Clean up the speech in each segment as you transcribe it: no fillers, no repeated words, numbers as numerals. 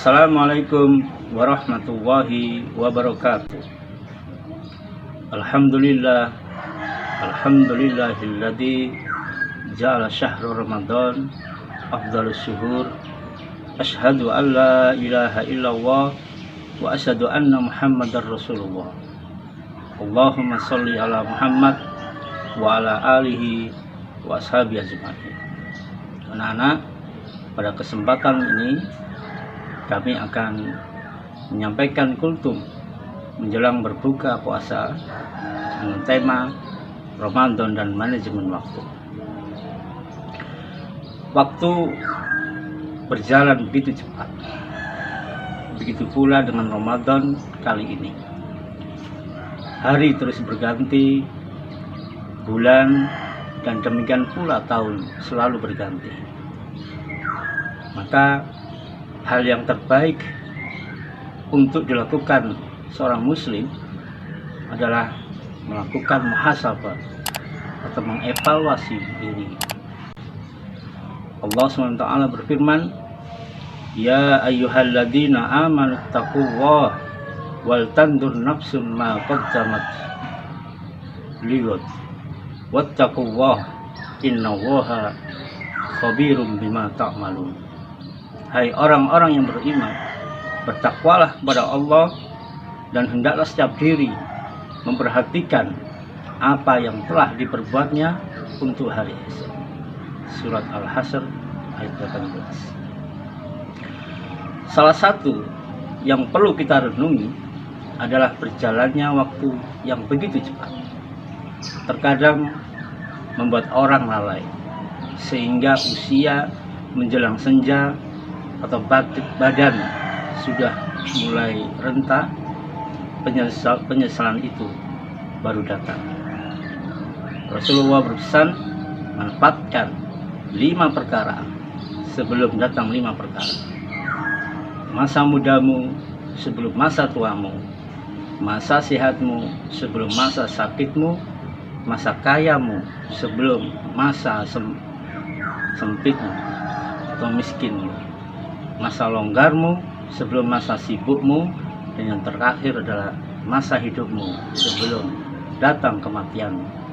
Assalamualaikum warahmatullahi wabarakatuh. Alhamdulillahilladzi ja'ala syahra Ramadan afdhalus syuhur. Asyhadu an la ilaha illallah wa asyhadu anna Muhammadar Rasulullah. Allahumma sholli ala Muhammad wa ala alihi wa ashabihi ajma'in. Anak-anak, pada kesempatan ini kami akan menyampaikan kultum menjelang berbuka puasa dengan tema Ramadan dan manajemen waktu. Waktu berjalan begitu cepat. Begitu pula dengan Ramadan kali ini. Hari terus berganti, bulan, dan demikian pula tahun selalu berganti. Maka hal yang terbaik untuk dilakukan seorang muslim adalah melakukan muhasabah atau mengevaluasi diri. Allah SWT berfirman, Ya ayyuhalladzina amanu taqullaha wal tandur nafsum ma qaddamat lighad wattaqullaha innallaha khabirum bima ta'malun. Hai orang-orang yang beriman, bertakwalah kepada Allah dan hendaklah setiap diri memperhatikan apa yang telah diperbuatnya untuk hari esok. Surat Al-Hasyr ayat 18. Salah satu yang perlu kita renungi adalah berjalannya waktu yang begitu cepat. Terkadang membuat orang lalai, sehingga usia menjelang senja atau badan sudah mulai renta, penyesalan itu baru datang. Rasulullah berpesan, manfaatkan 5 perkara sebelum datang 5 perkara. Masa mudamu sebelum masa tuamu, masa sehatmu sebelum masa sakitmu, masa kayamu sebelum masa sempitmu atau miskinmu, masa longgarmu sebelum masa sibukmu, dan yang terakhir adalah masa hidupmu sebelum datang kematianmu.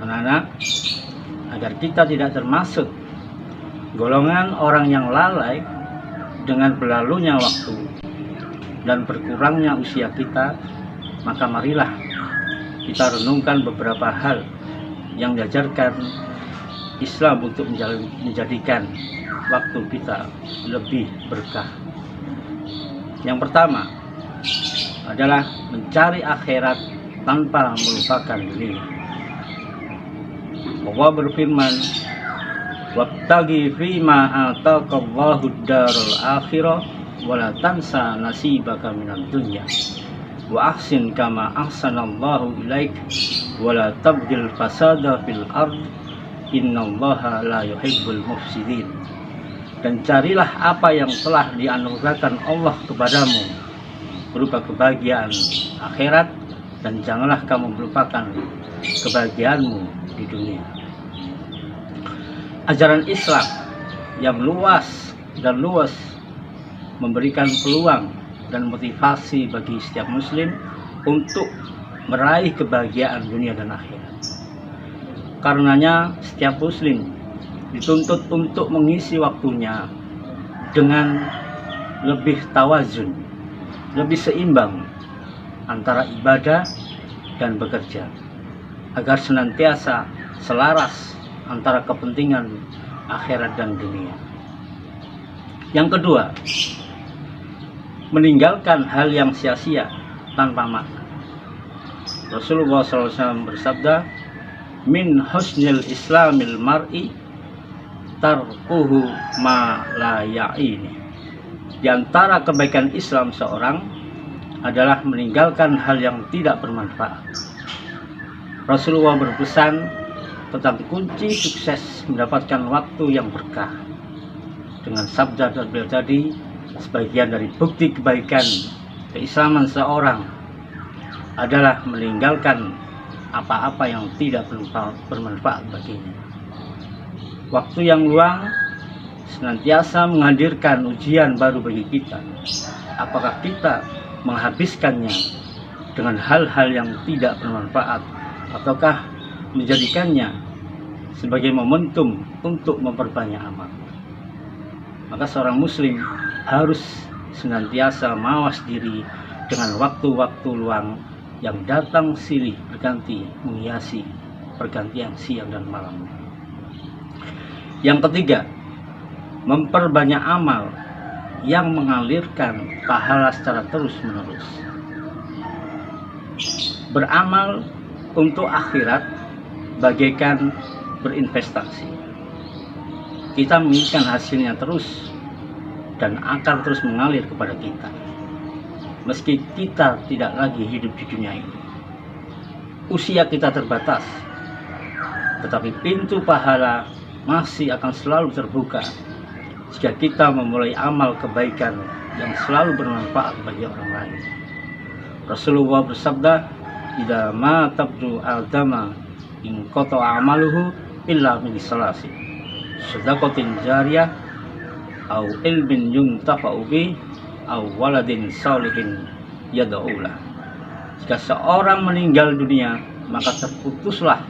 Anak-anak, agar kita tidak termasuk golongan orang yang lalai dengan berlalunya waktu, dan berkurangnya usia kita, maka marilah kita renungkan beberapa hal yang diajarkan Islam untuk menjadikan waktu kita lebih berkah. Yang pertama adalah mencari akhirat tanpa melupakan dunia. Allah berfirman, "Wabtaghi fima ataqallahu ad-darul akhirah wa la tansa nasibaka minad dunya wa ahsin kama ahsanallahu ilaik wa la tabghil fasada fil ard innallaha la yuhibbul mufsidin." Dan carilah apa yang telah dianugerahkan Allah kepadamu berupa kebahagiaan akhirat, dan janganlah kamu melupakan kebahagiaanmu di dunia. Ajaran Islam yang luas memberikan peluang dan motivasi bagi setiap muslim untuk meraih kebahagiaan dunia dan akhirat. Karenanya setiap muslim dituntut untuk mengisi waktunya dengan lebih tawazun, lebih seimbang antara ibadah dan bekerja, agar senantiasa selaras antara kepentingan akhirat dan dunia. Yang kedua, meninggalkan hal yang sia-sia tanpa makna. Rasulullah SAW bersabda, "Min husnil islamil mar'i tarkuhu ma la ya'ini." Di antara kebaikan Islam seorang adalah meninggalkan hal yang tidak bermanfaat. Rasulullah berpesan tentang kunci sukses mendapatkan waktu yang berkah dengan sabda beliau tadi, sebagian dari bukti kebaikan keislaman seorang adalah meninggalkan apa-apa yang tidak bermanfaat baginya. Waktu yang luang senantiasa menghadirkan ujian baru bagi kita. Apakah kita menghabiskannya dengan hal-hal yang tidak bermanfaat, ataukah menjadikannya sebagai momentum untuk memperbanyak amal? Maka seorang muslim harus senantiasa mawas diri dengan waktu-waktu luang yang datang silih berganti menghiasi pergantian siang dan malam. Yang ketiga, memperbanyak amal yang mengalirkan pahala secara terus-menerus. Beramal untuk akhirat bagaikan berinvestasi. Kita menginginkan hasilnya terus dan akan terus mengalir kepada kita, meski kita tidak lagi hidup di dunia ini. Usia kita terbatas, tetapi pintu pahala masih akan selalu terbuka jika kita memulai amal kebaikan yang selalu bermanfaat bagi orang lain. Rasulullah bersabda, "Idza ma tabdu adama in qata amaluhu illa min salasi, sadaqatin jariyah au ilmin yuntafa'u bi au waladin salihin yad'ulah." Jika seorang meninggal dunia, maka terputuslah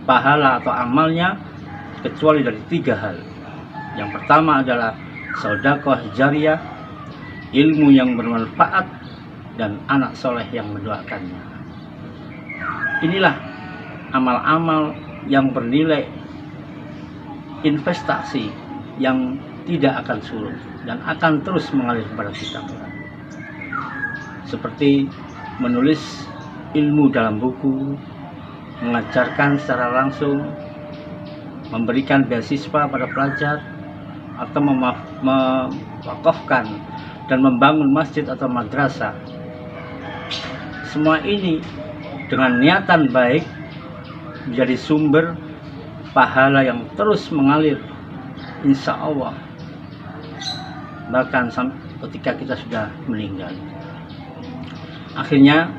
pahala atau amalnya kecuali dari 3 hal. Yang pertama adalah sedekah jariyah, ilmu yang bermanfaat, dan anak soleh yang mendoakannya. Inilah amal-amal yang bernilai investasi yang tidak akan surut dan akan terus mengalir kepada kita. Seperti menulis ilmu dalam buku, mengajarkan secara langsung, memberikan beasiswa pada pelajar, atau mewakafkan dan membangun masjid atau madrasah. Semua ini dengan niatan baik menjadi sumber pahala yang terus mengalir, insya Allah, bahkan ketika kita sudah meninggal. Akhirnya,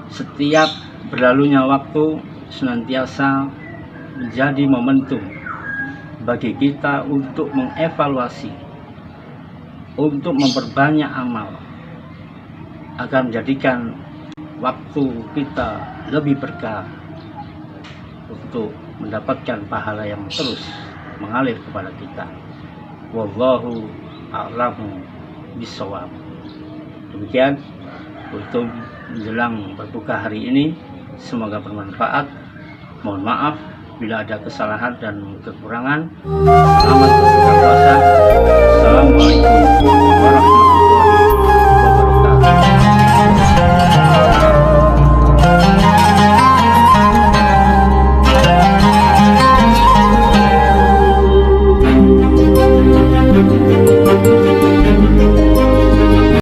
setiap berlalunya waktu senantiasa menjadi momentum bagi kita untuk mengevaluasi, untuk memperbanyak amal, agar menjadikan waktu kita lebih berkah untuk mendapatkan pahala yang terus mengalir kepada kita. Wallahu a'lamu bishawab. Demikian untuk menjelang berbuka hari ini, semoga bermanfaat. Mohon maaf bila ada kesalahan dan kekurangan. Selamat berbuka puasa. Assalamualaikum